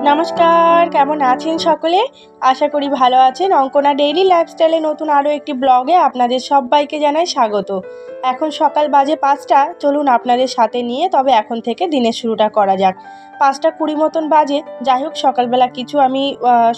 নমস্কার, কেমন আছেন সকলে? আশা করি ভালো আছেন। অঙ্কনা ডেইলি লাইফস্টাইলে নতুন আরও একটি ব্লগে আপনাদের সবাইকে জানাই স্বাগত। এখন সকাল বাজে 5টা। চলুন আপনাদের সাথে নিয়ে তবে এখন থেকে দিনের শুরুটা করা যাক। 5:20 মতন বাজে। যাই হোক, সকালবেলা কিছু আমি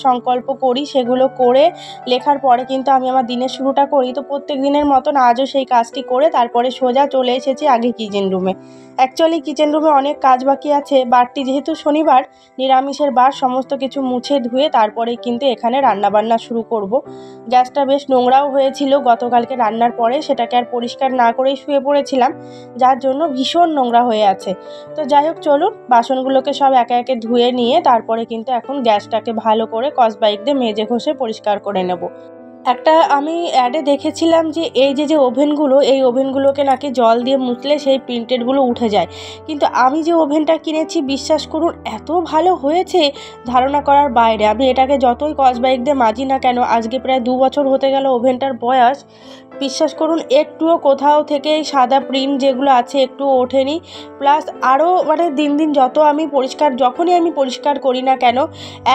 সংকল্প করি, সেগুলো করে লেখার পরে কিন্তু আমি আমার দিনের শুরুটা করি। তো প্রত্যেক দিনের মতন আজও সেই কাজটি করে তারপরে সোজা চলে এসেছি আগে কিচেন রুমে। অ্যাকচুয়ালি কিচেন রুমে অনেক কাজ বাকি আছে। বারটি যেহেতু শনিবার, নিরামিষের বার, সমস্ত কিছু মুছে ধুয়ে তারপরে কিন্তু এখানে রান্নাবান্না শুরু করব। গ্যাসটা বেশ নোংরাও হয়েছিল গতকালকে রান্নার পরে, সেটাকে আর পরিষ্কার না করেই শুয়ে পড়েছিলাম, যার জন্য ভীষণ নোংরা হয়ে আছে। তো যাই হোক, চলুন বাসনগুলোকে সব একে একে ধুয়ে নিয়ে তারপরে কিন্তু এখন গ্যাসটাকে ভালো করে স্কচব্রাইট দিয়ে মেজে ঘষে পরিষ্কার করে নেব। একটা আমি অ্যাডে দেখেছিলাম যে এই যে ওভেনগুলো, এই ওভেনগুলোকে নাকি জল দিয়ে মুছলে সেই প্রিন্টেডগুলো উঠে যায়। কিন্তু আমি যে ওভেনটা কিনেছি, বিশ্বাস করুন এত ভালো হয়েছে, ধারণা করার বাইরে। আমি এটাকে যতই স্কচব্রাইট দিয়ে মাজি না কেন, আজকে প্রায় 2 বছর হতে গেল ওভেনটার বয়স, বিশ্বাস করুন একটুও কোথাও থেকে সাদা প্রিন্ট যেগুলো আছে একটুও ওঠেনি। প্লাস আরও দিন দিন যখনই আমি পরিষ্কার করি না কেন,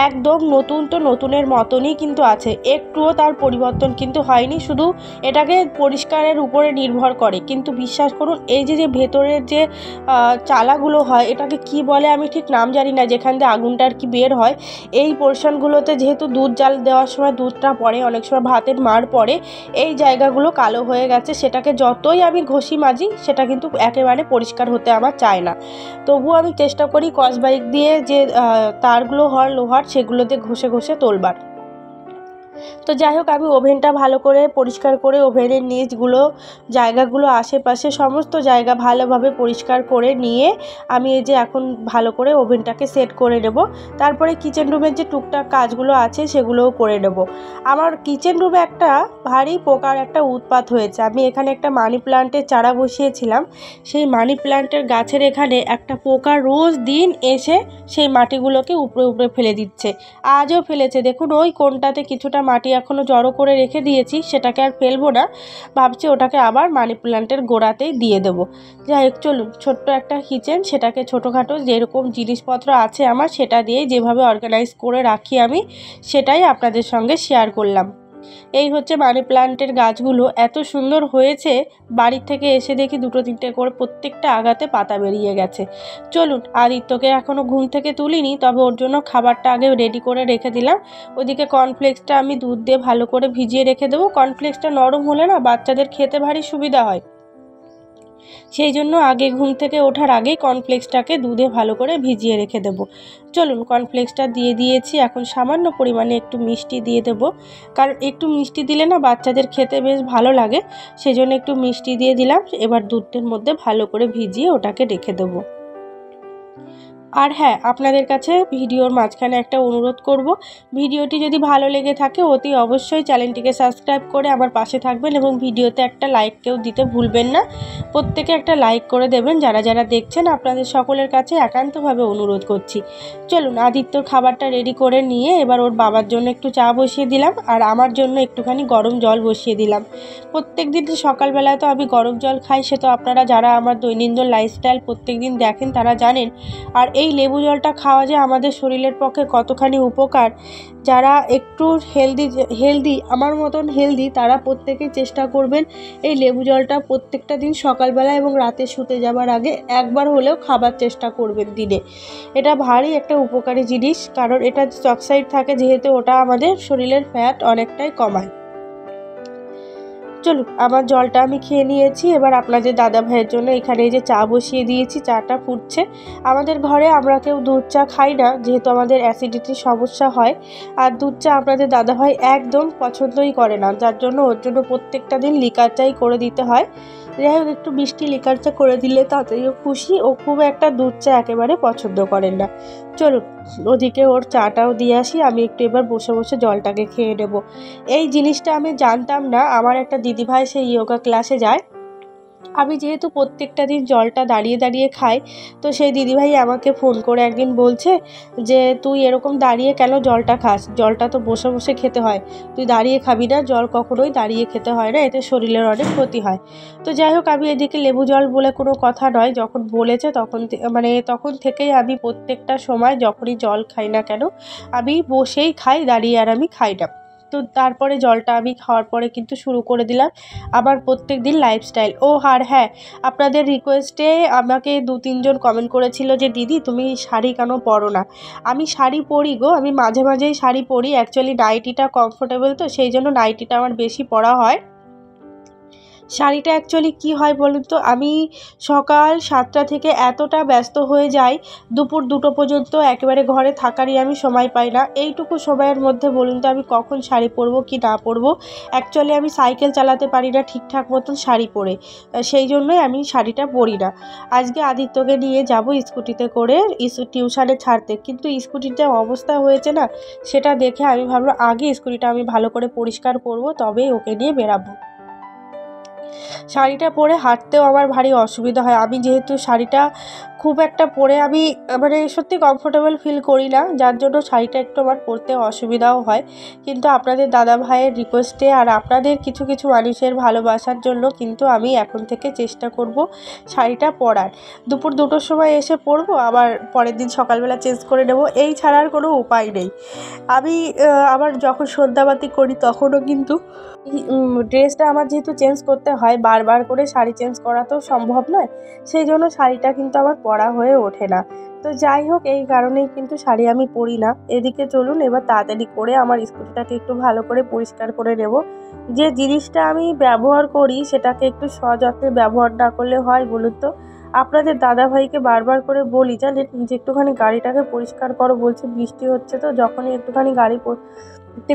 একদম নতুন তো নতুনের মতনই কিন্তু আছে, একটুও তার পরিবর্তন কিন্তু হয়নি। শুধু এটাকে পরিষ্কারের উপরে নির্ভর করে। কিন্তু বিশ্বাস করুন এই যে ভেতরের যে চালাগুলো হয়, এটাকে কি বলে আমি ঠিক নাম জানি না, যেখান দিয়ে আগুনটা আর কি বের হয়, এই পোর্শনগুলোতে যেহেতু দুধ জাল দেওয়ার সময় দুধটা পড়ে, অনেক সময় ভাতের মাড় পড়ে, এই জায়গাগুলো কালো হয়ে গেছে। সেটাকে যতই আমি ঘষি মাজি, সেটা কিন্তু একেবারে পরিষ্কার হতে আমার চায় না। তবুও আমি চেষ্টা করি স্কচব্রাইট দিয়ে যে তারগুলো হয় লোহার, সেগুলো দিয়ে ঘষে ঘষে তোলবার। তো যাই হোক, আমি ওভেনটা ভালো করে পরিষ্কার করে ওভেনের নিচগুলো, জায়গাগুলো, আশেপাশে সমস্ত জায়গা ভালোভাবে পরিষ্কার করে নিয়ে আমি এই যে এখন ভালো করে ওভেনটাকে সেট করে নেব। তারপরে কিচেন রুমের যে টুকটাক কাজগুলো আছে সেগুলোও করে নেব। আমার কিচেন রুমে একটা ভারী পোকার একটা উৎপাত হয়েছে। আমি এখানে একটা মানি প্লান্টের চারা বসিয়েছিলাম, সেই মানি প্লান্টের গাছের এখানে একটা পোকা রোজ দিন এসে সেই মাটিগুলোকে উপরে উপরে ফেলে দিচ্ছে। আজও ফেলেছে, দেখুন ওই কোণটাতে কিছুটা মাটি এখনও জড়ো করে রেখে দিয়েছি, সেটাকে আর ফেলবো না, ভাবছি ওটাকে আবার মানি প্ল্যান্টের গোড়াতেই দিয়ে দেবো। যাই হোক, চলুন, ছোট্ট একটা কিচেন, সেটাকে ছোটোখাটো যেরকম জিনিসপত্র আছে আমার, সেটা দিয়েই যেভাবে অর্গানাইজ করে রাখি আমি, সেটাই আপনাদের সঙ্গে শেয়ার করলাম। এই হচ্ছে মানি প্ল্যান্টের গাছগুলো, এত সুন্দর হয়েছে। বাড়ির থেকে এসে দেখি 2-3টে করে প্রত্যেকটা আগাতে পাতা বেরিয়ে গেছে। চলুন, আদিত্যকে এখনও ঘুম থেকে তুলিনি, তবে ওর জন্য খাবারটা আগে রেডি করে রেখে দিলাম। ওদিকে কর্নফ্লেক্সটা আমি দুধ দিয়ে ভালো করে ভিজিয়ে রেখে দেবো। কর্নফ্লেক্সটা নরম হলে না বাচ্চাদের খেতে ভারী সুবিধা হয়, সেই জন্য আগে ঘুম থেকে ওঠার আগেই কর্নফ্লেক্সটাকে দুধে ভালো করে ভিজিয়ে রেখে দেব। চলুন, কর্নফ্লেক্সটা দিয়ে দিয়েছি, এখন সামান্য পরিমাণে একটু মিষ্টি দিয়ে দেব, কারণ একটু মিষ্টি দিলে না বাচ্চাদের খেতে বেশ ভালো লাগে, সেজন্য একটু মিষ্টি দিয়ে দিলাম। এবার দুধের মধ্যে ভালো করে ভিজিয়ে ওটাকে রেখে দেবো। আর হ্যাঁ, আপনাদের কাছে ভিডিওর মাঝখানে একটা অনুরোধ করব, ভিডিওটি যদি ভালো লেগে থাকে অতি অবশ্যই চ্যানেলটিকে সাবস্ক্রাইব করে আমার পাশে থাকবেন এবং ভিডিওতে একটা লাইককেও দিতে ভুলবেন না। প্রত্যেকে একটা লাইক করে দেবেন যারা যারা দেখছেন, আপনাদের সকলের কাছে একান্তভাবে অনুরোধ করছি। চলুন, আদিত্যর খাবারটা রেডি করে নিয়ে এবার ওর বাবার জন্য একটু চা বসিয়ে দিলাম, আর আমার জন্য একটুখানি গরম জল বসিয়ে দিলাম। প্রত্যেক দিন সকালবেলায় তো আমি গরম জল খাই, সে তো আপনারা যারা আমার দৈনন্দিন লাইফস্টাইল প্রত্যেক দিন দেখেন তারা জানেন। আর এই লেবু জলটা খাওয়া যে আমাদের শরীরের পক্ষে কতখানি উপকার, যারা একটু হেলদি আমার মতন হেলদি, তারা প্রত্যেকেই চেষ্টা করবেন এই লেবু জলটা প্রত্যেকটা দিন সকালবেলা এবং রাতে শুতে যাবার আগে একবার হলেও খাবার চেষ্টা করবেন দিনে। এটা ভারী একটা উপকারী জিনিস, কারণ এটা অক্সাইড থাকে যেহেতু, ওটা আমাদের শরীরের ফ্যাট অনেকটাই কমায়। চলুন, আমার জলটা আমি খেয়ে নিয়েছি। এবার আপনাদের দাদা ভাইয়ের জন্য এখানে এই যে চা বসিয়ে দিয়েছি, চাটা ফুটছে। আমাদের ঘরে আমরা কেউ দুধ চা খাই না, যেহেতু আমাদের অ্যাসিডিটির সমস্যা হয়, আর দুধ চা আপনাদের দাদা ভাই একদম পছন্দই করে না, যার জন্য ওর জন্য প্রত্যেকটা দিন লিকার চাই করে দিতে হয়। যাই হোক, একটু মিষ্টি লিকার চা করে দিলে তাতেও খুশি। ও খুব একটা দুধ চা একেবারে পছন্দ করেন না। চলুন, ওদিকে ওর চাটাও দিয়ে আসি, আমি একটু এবার বসে বসে জলটাকে খেয়ে নেব। এই জিনিসটা আমি জানতাম না। আমার একটা দিদিভাই সেই যোগা ক্লাসে যায়, আমি যেহেতু প্রত্যেকটা দিন জলটা দাঁড়িয়ে দাঁড়িয়ে খাই, তো সেই দিদিভাই আমাকে ফোন করে একদিন বলছে যে তুই এরকম দাঁড়িয়ে কেন জলটা খাস, জলটা তো বসে বসে খেতে হয়, তুই দাঁড়িয়ে খাবি না, জল কখনোই দাঁড়িয়ে খেতে হয় না, এতে শরীরের অনেক ক্ষতি হয়। তো যাই হোক, আমি এদিকে লেবু জল বলে কোনো কথা নয়, যখন বলেছে তখন থেকেই আমি প্রত্যেকটা সময় যখনই জল খাই না কেন আমি বসেই খাই, দাঁড়িয়ে আর আমি খাই না। তো তারপরে জলটা আমি খাওয়ার পরে কিন্তু শুরু করে দিলাম আবার প্রত্যেক দিন লাইফস্টাইল। ও আর হ্যাঁ, আপনাদের রিকোয়েস্টে আমাকে 2-3 জন কমেন্ট করেছিল যে দিদি তুমি শাড়ি কেন পরো না। আমি শাড়ি পরি গো, আমি মাঝে মাঝেই শাড়ি পরি, অ্যাকচুয়ালি নাইটিটা কমফোর্টেবল, তো সেই জন্য নাইটিটা আমার বেশি পরা হয়। শাড়িটা অ্যাকচুয়ালি কী হয় বলুন তো, আমি সকাল 7টা থেকে এতটা ব্যস্ত হয়ে যাই, দুপুর 2টো পর্যন্ত একেবারে ঘরে থাকারই আমি সময় পাই না। এইটুকু সময়ের মধ্যে বলুন তো আমি কখন শাড়ি পরবো কি না পরবো। অ্যাকচুয়ালি আমি সাইকেল চালাতে পারি না ঠিকঠাক মতন শাড়ি পরে, সেই জন্যই আমি শাড়িটা পরি না। আজকে আদিত্যকে নিয়ে যাব স্কুটিতে করে টিউশনে ছাড়তে, কিন্তু স্কুটিতে অবস্থা হয়েছে না, সেটা দেখে আমি ভাবলাম আগে স্কুটিটা আমি ভালো করে পরিষ্কার করব, তবেই ওকে নিয়ে বেরাবো। শাড়িটা পরে হাঁটতেও আমার ভারী অসুবিধা হয়, আমি যেহেতু শাড়িটা খুব একটা পরে আমি মানে সত্যি কমফোর্টেবল ফিল করি না, যার জন্য শাড়িটা একটু আমার পরতে অসুবিধাও হয়। কিন্তু আপনাদের দাদা ভাইয়ের রিকোয়েস্টে আর আপনাদের কিছু কিছু মানুষের ভালোবাসার জন্য কিন্তু আমি এখন থেকে চেষ্টা করব শাড়িটা পরার। দুপুর 2টোর সময় এসে পরবো, আবার পরের দিন সকালবেলা চেঞ্জ করে নেব, এই ছাড়ার কোনো উপায় নেই। আমি আবার যখন সন্ধ্যাবাতি করি তখনও কিন্তু ড্রেসটা আমার যেহেতু চেঞ্জ করতে হয়, বারবার করে শাড়ি চেঞ্জ করা তো সম্ভব নয়, সেই জন্য শাড়িটা কিন্তু আমার পরা হয়ে ওঠে না। তো যাই হোক, এই কারণেই কিন্তু শাড়ি আমি পরি না। এদিকে চলুন এবার তাড়াতাড়ি করে আমার স্কুটিটাকে একটু ভালো করে পরিষ্কার করে নেব। যে জিনিসটা আমি ব্যবহার করি সেটাকে একটু সযত্নে ব্যবহার না করলে হয় বলুন তো। আপনাদের দাদাভাইকে বারবার করে বলি জানেন যে একটুখানি গাড়িটাকে পরিষ্কার করো, বলছে বৃষ্টি হচ্ছে, তো যখনই একটুখানি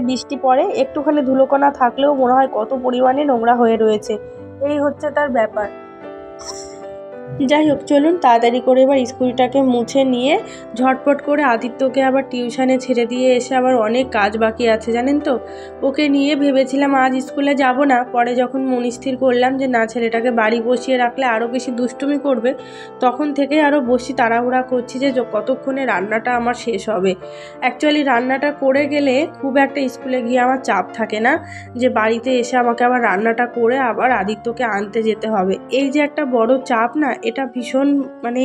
বৃষ্টি পড়ে একটুখানি ধুলোকণা থাকলেও মনে হয় কত পরিমাণে নোংরা হয়ে রয়েছে, এই হচ্ছে তার ব্যাপার। যাই হোক, চলুন তাড়াতাড়ি করে এবার স্কুলটাকে মুছে নিয়ে ঝটপট করে আদিত্যকে আবার টিউশনে ছেড়ে দিয়ে এসে আবার অনেক কাজ বাকি আছে জানেন তো। ওকে নিয়ে ভেবেছিলাম আজ স্কুলে যাব না, পরে যখন মনস্থির করলাম যে না, ছেলেটাকে বাড়ি বসিয়ে রাখলে আরও বেশি দুষ্টুমি করবে, তখন থেকে আরও বসি তাড়াহুড়া করছি যে কতক্ষণে রান্নাটা আমার শেষ হবে। অ্যাকচুয়ালি রান্নাটা করে গেলে খুব একটা স্কুলে গিয়ে আমার চাপ থাকে না, যে বাড়িতে এসে আমাকে আবার রান্নাটা করে আবার আদিত্যকে আনতে যেতে হবে, এই যে একটা বড় চাপ না, এটা ভীষণ মানে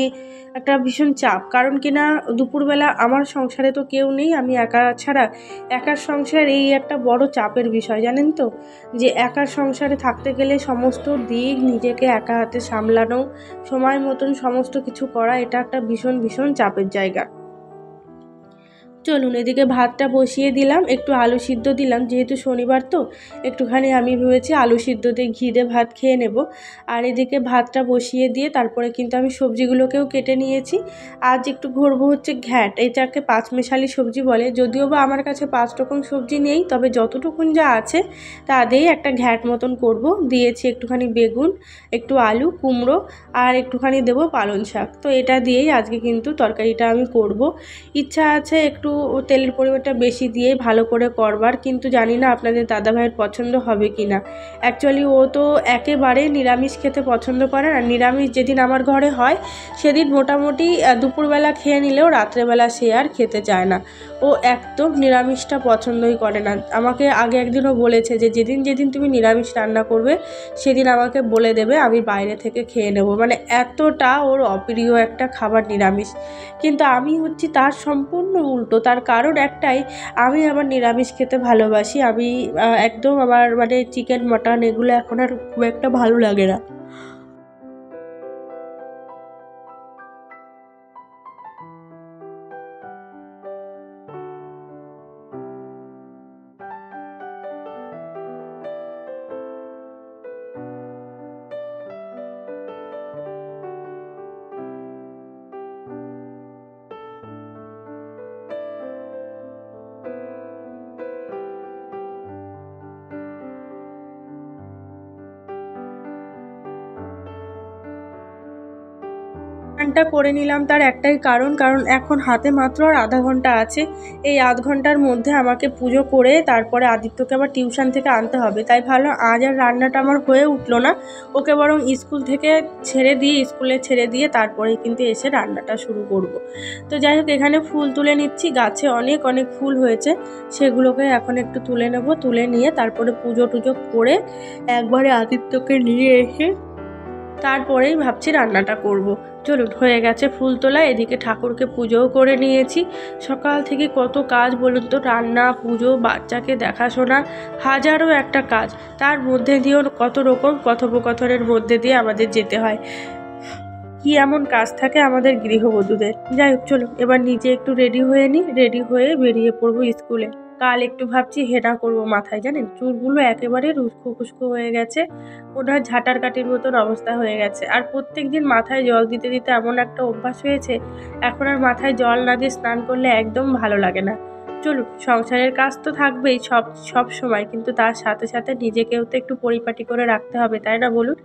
একটা ভীষণ চাপ। কারণ কি না, দুপুরবেলা আমার সংসারে তো কেউ নেই, আমি একা ছাড়া, একার সংসার এই একটা বড় চাপের বিষয় জানেন তো, যে একার সংসারে থাকতে গেলে সমস্ত দিক নিজেকে একা হাতে সামলানো, সময় মতন সমস্ত কিছু করা, এটা একটা ভীষণ ভীষণ চাপের জায়গা। চলুন এদিকে ভাতটা বসিয়ে দিলাম, একটু আলু সিদ্ধ দিলাম, যেহেতু শনিবার তো একটুখানি আমি ভেবেছি আলু সিদ্ধ দিয়ে ঘি দিয়ে ভাত খেয়ে নেব। আর এদিকে ভাতটা বসিয়ে দিয়ে তারপরে কিন্তু আমি সবজিগুলোকেও কেটে নিয়েছি। আজ একটু ঘরবো হচ্ছে ঘ্যাট, এটাকে পাঁচমেশালি সবজি বলে, যদিও বা আমার কাছে 5 রকম সবজি নেই, তবে যতটুকুন যা আছে তা দিয়েই একটা ঘ্যাট মতন করব। দিয়েছি একটুখানি বেগুন, একটু আলু, কুমড়ো, আর একটুখানি দেবো পালং শাক, তো এটা দিয়েই আজকে কিন্তু তরকারিটা আমি করব। ইচ্ছা আছে একটু তেলের পরিমাণটা বেশি দিয়ে ভালো করে করবার, কিন্তু জানি না আপনাদের দাদাভাইয়ের পছন্দ হবে কি না। অ্যাকচুয়ালি ও তো একেবারে নিরামিষ খেতে পছন্দ করে না, নিরামিষ যেদিন আমার ঘরে হয় সেদিন মোটামুটি দুপুরবেলা খেয়ে নিলেও রাত্রেবেলা সে আর খেতে চায় না, ও একদম নিরামিষটা পছন্দই করে না। আমাকে আগে একদিনও বলেছে যে যেদিন যেদিন তুমি নিরামিষ রান্না করবে সেদিন আমাকে বলে দেবে, আমি বাইরে থেকে খেয়ে নেব, মানে এতটা ওর অপ্রিয় একটা খাবার নিরামিষ। কিন্তু আমি হচ্ছি তার সম্পূর্ণ উল্টো, তার কারণ একটাই, আমি আবার নিরামিষ খেতে ভালোবাসি, আমি একদম আমার মানে চিকেন মটন এগুলো এখন আর খুব একটা ভালো লাগে না। স্নানটা করে নিলাম তার একটাই কারণ এখন হাতে মাত্র আর আধা ঘন্টা আছে। এই আধ ঘন্টার মধ্যে আমাকে পুজো করে তারপরে আদিত্যকে আবার টিউশন থেকে আনতে হবে। তাই ভাবলাম আজ আর রান্নাটা আমার হয়ে উঠলো না, ওকে বরং স্কুলে ছেড়ে দিয়ে তারপরেই কিন্তু এসে রান্নাটা শুরু করব। তো যাই হোক, এখানে ফুল তুলে নিচ্ছি। গাছে অনেক অনেক ফুল হয়েছে, সেগুলোকে এখন একটু তুলে নেব। তুলে নিয়ে তারপরে পুজো টুজো করে একবারে আদিত্যকে নিয়ে এসে তারপরেই ভাবছি রান্নাটা করব। চলুন, হয়ে গেছে ফুল তোলা, এদিকে ঠাকুরকে পুজোও করে নিয়েছি। সকাল থেকে কত কাজ বলুন তো, রান্না, পুজো, বাচ্চাকে দেখাশোনা, হাজারো একটা কাজ। তার মধ্যে দিয়েও কত রকম কথোপকথনের মধ্যে দিয়ে আমাদের যেতে হয়। কি এমন কাজ থাকে আমাদের গৃহবধূদের। যাই হোক, চলুন এবার নিজে একটু রেডি হয়ে নিই। রেডি হয়ে বেরিয়ে পড়বো স্কুলে। কাল একটু ভাবছি হেনা করবো মাথায়, জানেন চুলগুলো একেবারে রুস্কো খুস্কো হয়ে গেছে, মনে হয় ঝাঁটার কাঠির মতন অবস্থা হয়ে গেছে। আর প্রত্যেক দিন মাথায় জল দিতে দিতে এমন একটা অভ্যাস হয়েছে, এখন আর মাথায় জল না দিয়ে স্নান করলে একদম ভালো লাগে না। চলুন, সংসারের কাজ তো থাকবেই সব সময়, কিন্তু তার সাথে সাথে নিজেকেও তো একটু পরিপাটি করে রাখতে হবে, তাই না বলুন?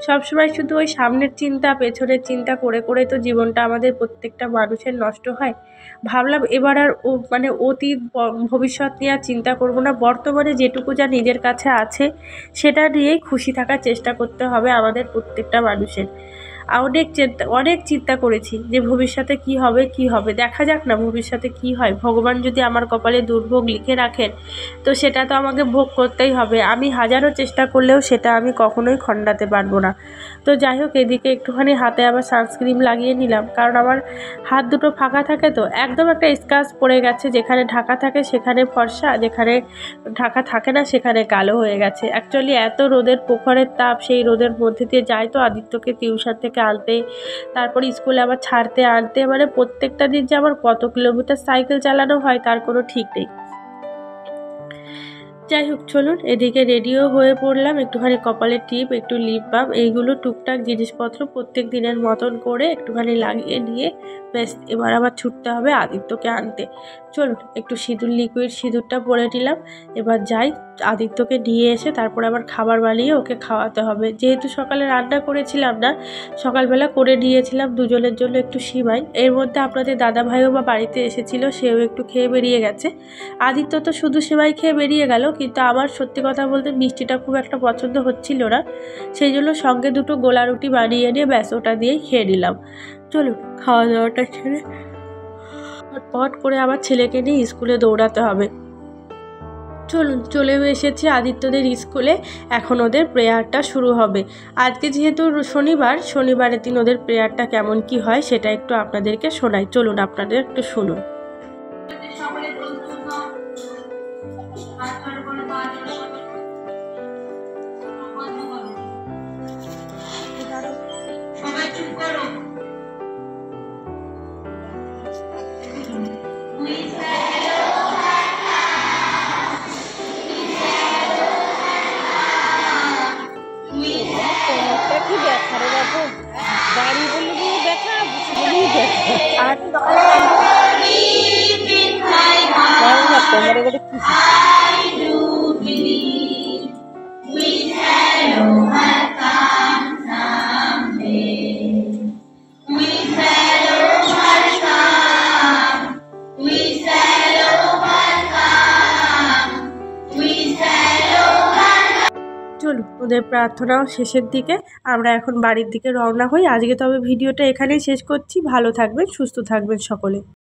সব সময় শুধু ওই সামনের চিন্তা পেছনের চিন্তা করে করে তো জীবনটা আমাদের প্রত্যেকটা মানুষের নষ্ট হয়। ভাবলাম এবার আর অতীত ভবিষ্যৎ নিয়ে আর চিন্তা করব না, বর্তমানে যেটুকু যা নিজের কাছে আছে সেটা নিয়েই খুশি থাকার চেষ্টা করতে হবে আমাদের প্রত্যেকটা মানুষের। অনেক চিন্তা করেছি যে ভবিষ্যতে কি হবে, দেখা যাক না ভবিষ্যতে কি হয়। ভগবান যদি আমার কপালে দুর্ভোগ লিখে রাখেন তো সেটা তো আমাকে ভোগ করতেই হবে। আমি হাজারো চেষ্টা করলেও সেটা আমি কখনোই খণ্ডাতে পারবো না। তো যাই হোক, এদিকে একটুখানি হাতে আবার সানস্ক্রিন লাগিয়ে নিলাম, কারণ আমার হাত দুটো ফাঁকা থাকে তো একদম একটা স্ক্র্যাচ পড়ে গেছে। যেখানে ঢাকা থাকে সেখানে ফর্সা, যেখানে ঢাকা থাকে না সেখানে কালো হয়ে গেছে। অ্যাকচুয়ালি এত রোদের প্রখরের তাপ, সেই রোদের মধ্যে দিয়ে যাই তো আদিত্যকে টিউশন থেকে আনতে, তারপর স্কুলে আবার ছাড়তে আনতে, মানে প্রত্যেকটা দিন যে আমার কত কিলোমিটার সাইকেল চালানো হয় তার কোনো ঠিক নেই। যাই হোক, চলুন এদিকে রেডিও হয়ে পড়লাম। একটুখানি কপালের টিপ, একটু লিপ বাম, এইগুলো টুকটাক জিনিসপত্র প্রত্যেক দিনের মতন করে একটুখানি লাগিয়ে নিয়ে ব্যাস এবার আবার ছুটতে হবে আদিত্যকে আনতে। চলুন একটু লিকুইড সিঁদুরটা পরে নিলাম। এবার যাই, আদিত্যকে নিয়ে এসে তারপর আবার খাবার বানিয়ে ওকে খাওয়াতে হবে। যেহেতু সকালে রান্না করেছিলাম না, সকালবেলা করে নিয়েছিলাম দুজনের জন্য একটু সিমাই। এর মধ্যে আপনাদের দাদা ভাইও বা বাড়িতে এসেছিল, সেও একটু খেয়ে বেরিয়ে গেছে। আদিত্য তো শুধু সিমাই খেয়ে বেরিয়ে গেল, কিন্তু আমার সত্যি কথা বলতে মিষ্টিটা খুব একটা পছন্দ হচ্ছিল না, সেই জন্য সঙ্গে দুটো গোলা রুটি বানিয়ে নিয়ে ব্যাস ওটা দিয়েই খেয়ে নিলাম। চলুন খাওয়া দাওয়াটা ছেড়ে পট করে আবার ছেলেকে নিয়ে স্কুলে দৌড়াতে হবে। চলুন চলে এসেছি আদিত্যদের স্কুলে। এখন ওদের প্রেয়ারটা শুরু হবে। আজকে যেহেতু শনিবারের দিন ওদের প্রেয়ারটা কেমন কি হয় সেটা একটু আপনাদেরকে শোনাই। চলুন আপনাদের একটু শুনুন। চলুন ওদের প্রার্থনাও শেষের দিকে, আমরা এখন বাড়ির দিকে রওনা হই। আজকে তবে ভিডিওটা এখানেই শেষ করছি। ভালো থাকবেন, সুস্থ থাকবেন সকলে।